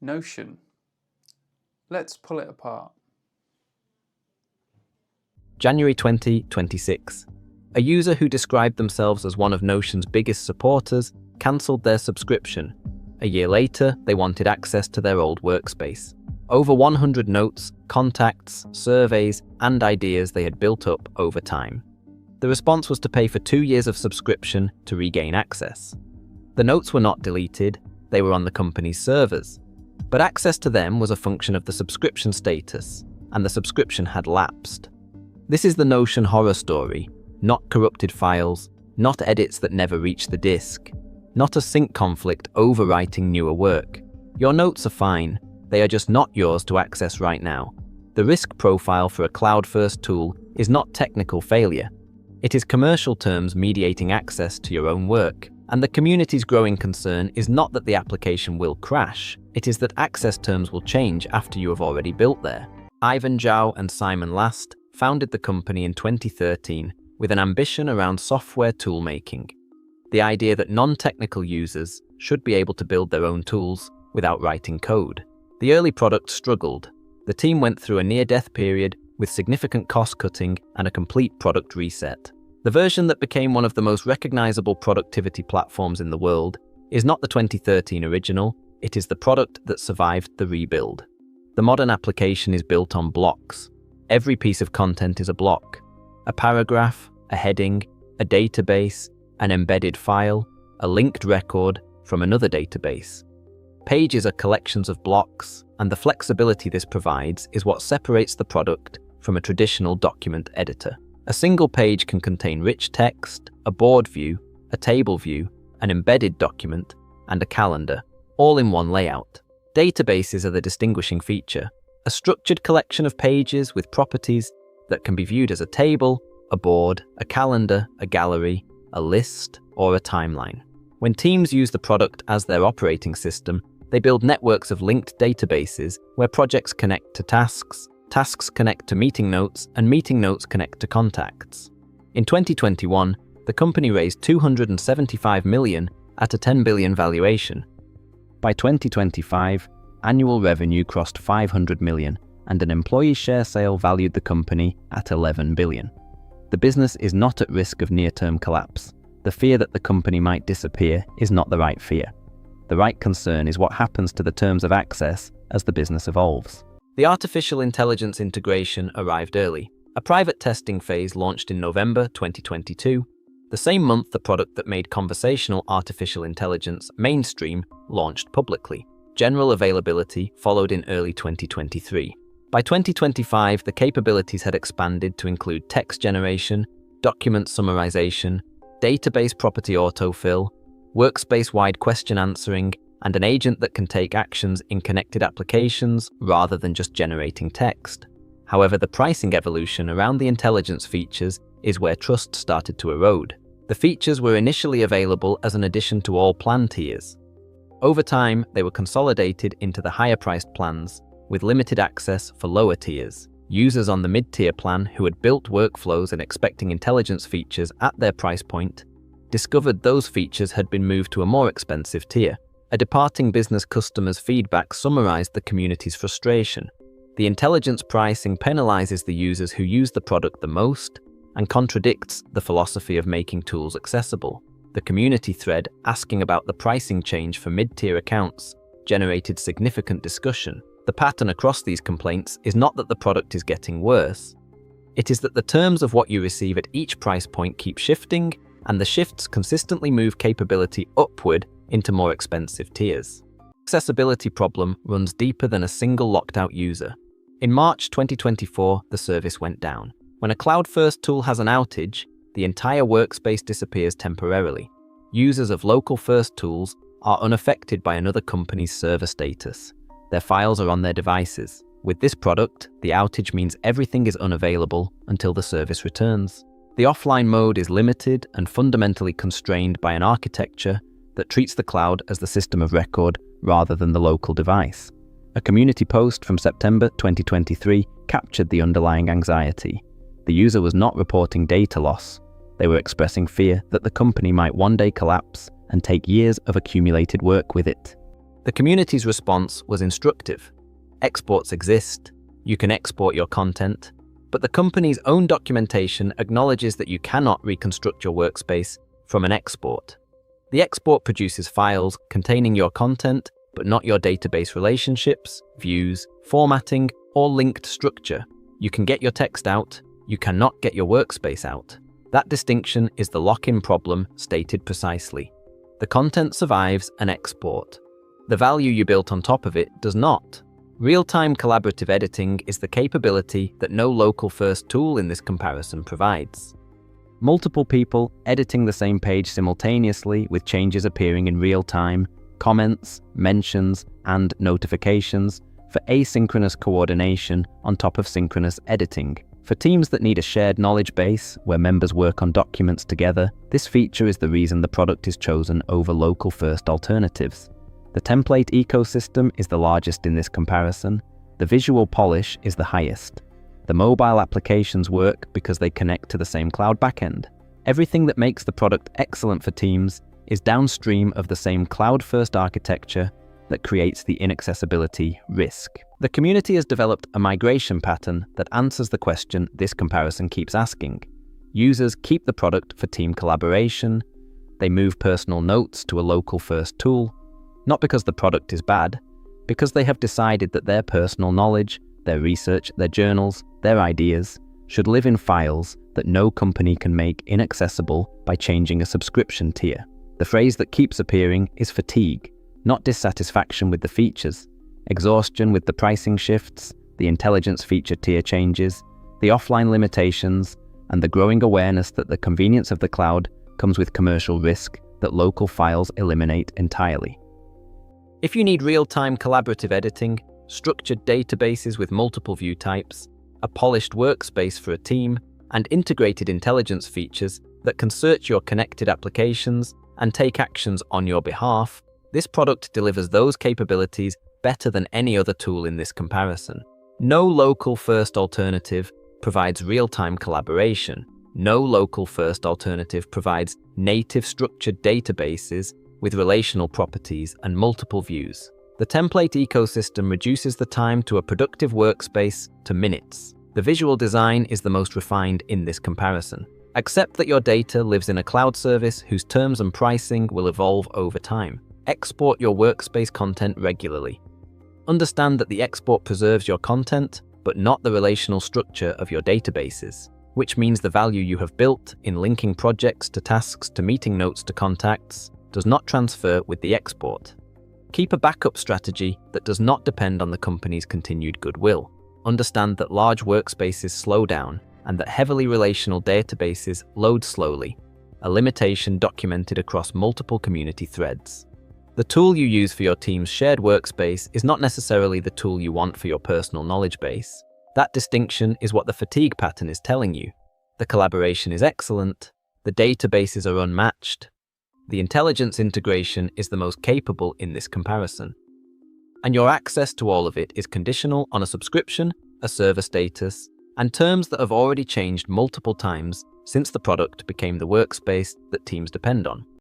Notion. Let's pull it apart. January 2026. A user who described themselves as one of Notion's biggest supporters cancelled their subscription. A year later, they wanted access to their old workspace. Over 100 notes, contacts, surveys, and ideas they had built up over time. The response was to pay for 2 years of subscription to regain access. The notes were not deleted, they were on the company's servers. But access to them was a function of the subscription status, and the subscription had lapsed. This is the Notion horror story, not corrupted files, not edits that never reach the disk, not a sync conflict overwriting newer work. Your notes are fine, they are just not yours to access right now. The risk profile for a cloud-first tool is not technical failure. It is commercial terms mediating access to your own work. And the community's growing concern is not that the application will crash, it is that access terms will change after you have already built there. Ivan Zhao and Simon Last founded the company in 2013 with an ambition around software toolmaking. The idea that non-technical users should be able to build their own tools without writing code. The early product struggled. The team went through a near-death period with significant cost-cutting and a complete product reset. The version that became one of the most recognizable productivity platforms in the world is not the 2013 original, it is the product that survived the rebuild. The modern application is built on blocks. Every piece of content is a block. A paragraph, a heading, a database, an embedded file, a linked record from another database. Pages are collections of blocks, and the flexibility this provides is what separates the product from a traditional document editor. A single page can contain rich text, a board view, a table view, an embedded document, and a calendar, all in one layout. Databases are the distinguishing feature, a structured collection of pages with properties that can be viewed as a table, a board, a calendar, a gallery, a list, or a timeline. When teams use the product as their operating system, they build networks of linked databases where projects connect to tasks, tasks connect to meeting notes, and meeting notes connect to contacts. In 2021, the company raised $275 million at a $10 billion valuation. By 2025, annual revenue crossed $500 million, and an employee share sale valued the company at $11 billion. The business is not at risk of near-term collapse. The fear that the company might disappear is not the right fear. The right concern is what happens to the terms of access as the business evolves. The artificial intelligence integration arrived early. A private testing phase launched in November 2022, the same month the product that made conversational artificial intelligence mainstream launched publicly. General availability followed in early 2023. By 2025, the capabilities had expanded to include text generation, document summarization, database property autofill, workspace-wide question answering, and an agent that can take actions in connected applications rather than just generating text. However, the pricing evolution around the intelligence features is where trust started to erode. The features were initially available as an addition to all plan tiers. Over time, they were consolidated into the higher-priced plans, with limited access for lower tiers. Users on the mid-tier plan who had built workflows and expecting intelligence features at their price point discovered those features had been moved to a more expensive tier. A departing business customer's feedback summarized the community's frustration. The intelligence pricing penalizes the users who use the product the most and contradicts the philosophy of making tools accessible. The community thread asking about the pricing change for mid-tier accounts generated significant discussion. The pattern across these complaints is not that the product is getting worse. It is that the terms of what you receive at each price point keep shifting, and the shifts consistently move capability upward into more expensive tiers. Accessibility problem runs deeper than a single locked-out user. In March 2024, the service went down. When a cloud-first tool has an outage, the entire workspace disappears temporarily. Users of local-first tools are unaffected by another company's server status. Their files are on their devices. With this product, the outage means everything is unavailable until the service returns. The offline mode is limited and fundamentally constrained by an architecture that treats the cloud as the system of record rather than the local device. A community post from September 2023 captured the underlying anxiety. The user was not reporting data loss. They were expressing fear that the company might one day collapse and take years of accumulated work with it. The community's response was instructive. Exports exist, you can export your content, but the company's own documentation acknowledges that you cannot reconstruct your workspace from an export. The export produces files containing your content, but not your database relationships, views, formatting, or linked structure. You can get your text out, you cannot get your workspace out. That distinction is the lock-in problem stated precisely. The content survives an export. The value you built on top of it does not. Real-time collaborative editing is the capability that no local-first tool in this comparison provides. Multiple people editing the same page simultaneously with changes appearing in real time, comments, mentions, and notifications for asynchronous coordination on top of synchronous editing. For teams that need a shared knowledge base where members work on documents together, this feature is the reason the product is chosen over local-first alternatives. The template ecosystem is the largest in this comparison. The visual polish is the highest. The mobile applications work because they connect to the same cloud backend. Everything that makes the product excellent for teams is downstream of the same cloud-first architecture that creates the inaccessibility risk. The community has developed a migration pattern that answers the question this comparison keeps asking. Users keep the product for team collaboration. They move personal notes to a local-first tool, not because the product is bad, because they have decided that their personal knowledge, their research, their journals, their ideas should live in files that no company can make inaccessible by changing a subscription tier. The phrase that keeps appearing is fatigue, not dissatisfaction with the features, exhaustion with the pricing shifts, the intelligence feature tier changes, the offline limitations, and the growing awareness that the convenience of the cloud comes with commercial risk that local files eliminate entirely. If you need real-time collaborative editing, structured databases with multiple view types, a polished workspace for a team, and integrated intelligence features that can search your connected applications and take actions on your behalf, this product delivers those capabilities better than any other tool in this comparison. No local-first alternative provides real-time collaboration. No local-first alternative provides native structured databases with relational properties and multiple views. The template ecosystem reduces the time to a productive workspace to minutes. The visual design is the most refined in this comparison. Accept that your data lives in a cloud service whose terms and pricing will evolve over time. Export your workspace content regularly. Understand that the export preserves your content, but not the relational structure of your databases, which means the value you have built in linking projects to tasks to meeting notes to contacts does not transfer with the export. Keep a backup strategy that does not depend on the company's continued goodwill. Understand that large workspaces slow down and that heavily relational databases load slowly, a limitation documented across multiple community threads. The tool you use for your team's shared workspace is not necessarily the tool you want for your personal knowledge base. That distinction is what the fatigue pattern is telling you. The collaboration is excellent, the databases are unmatched, the intelligence integration is the most capable in this comparison. And your access to all of it is conditional on a subscription, a server status, and terms that have already changed multiple times since the product became the workspace that teams depend on.